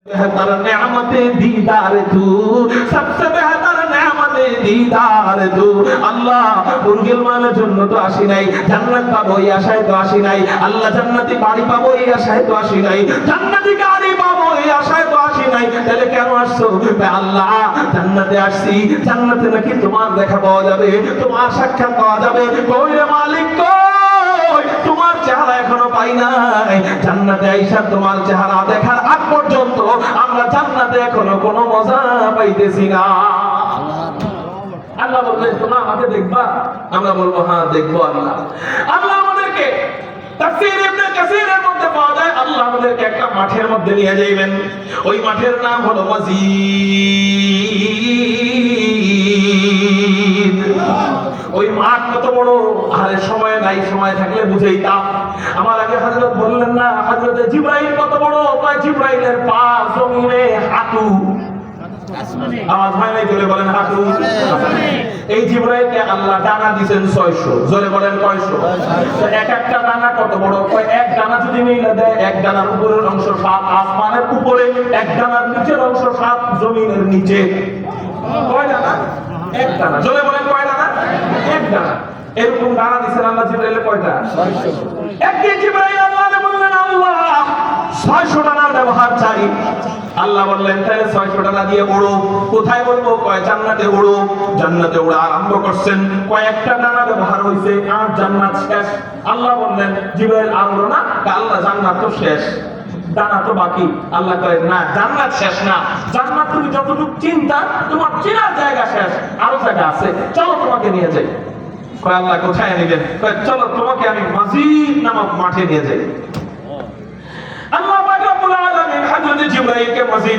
बेहतर नेमत दीदार तू सबसे बेहतर नेमत दीदार तू আল্লাহ মুরগির মালের জন্য তো আসি নাই, জান্নাত পাবো এই আশায় তো আসি নাই, আল্লাহ জান্নাতি বাড়ি পাবো এই আশায় তো আসি নাই, জান্নাতি গাড়ি পাবো এই আশায় তো আসি নাই। তাহলে কেন আসছো? আল্লাহ জান্নাতে আসছি, জান্নাতে নাকি তোমার দেখা পাওয়া যাবে, তোমার সাক্ষাৎ পাওয়া যাবে। কই রে মালিক কই, তোমার চেহারা এখনো পাই নাই। জান্নাতে আইসা তোমার চেহারা দেখার আগ পর্যন্ত আমরা জান্নাতে এখনো কোনো মজা পাইতেছি না। আল্লাহ বললেন তোমরা আমাকে দেখবা? আমরা বলবো হ্যাঁ দেখবো। আল্লাহ আমাদেরকে তাফসীর ইবনে কাসীরের মধ্যে পাওয়া যায় আল্লাহ আমাদেরকে একটা মাঠের মধ্যে নিয়ে যাইবেন। ওই মাঠের নাম হলো ওয়াজিদ। ওই মাঠ কত বড়, আরে সময় নাই, সময় থাকলে বুঝাইতাম। আমার আগে হযরত বললেন না হযরত জিবরাইল কত বড়, কয় জিবরাইলের পা জমিনে হাঁটু। আওয়াজ হয় নাই, জোরে বলেন হাঁটু। এই জিবরাইলকে আল্লাহ ডানা দিবেন 600, জোরে বলেন কয়শো। এক একটা ডানা কত বড়, কয় এক ডানা যদি মিলে দেয়, এক ডানার উপরের অংশ 7 আসমানের উপরে, এক ডানার নিচের অংশ 7 জমিনের নিচে। কয় ডানা? এক ডানা। জোরে বলেন কয় ডানা? এক ডানা। এরকম ডানা দিবেন আল্লাহ জিবরাইলের কয়টা? 600। একদিন জিবরাইল আল্লাহকে বললেন আল্লাহ 600 ডানার ব্যবহার চাই। আল্লাহ বললেন তাহলে 600 টাকা দিয়ে উড়ো। কোথায় বলবো? কয় জান্নাতে উড়ো। জান্নাতে উড়া আরম্ভ করছেন, কয়েকটা ডানা ব্যবহার হইছে আর জান্নাত শেষ। আল্লাহ বললেন জিবরাইল আর উড়ো না। আল্লাহ জান্নাত তো শেষ, ডানা তো বাকি। আল্লাহ কয় না, জান্নাত শেষ না, জান্নাত তুমি যতটুকু চিন্তা, তোমার চেনার জায়গা শেষ, আরো জায়গা আছে, চলো তোমাকে নিয়ে যাই। কয় আল্লাহ কোথায় নিবেন? কয় চলো তোমাকে আমি মাজিদ নামক মাঠে নিয়ে যাই। আল্লাহ পাক রব্বুল আলামিন হযরত জিবরাইলকে মাজিদ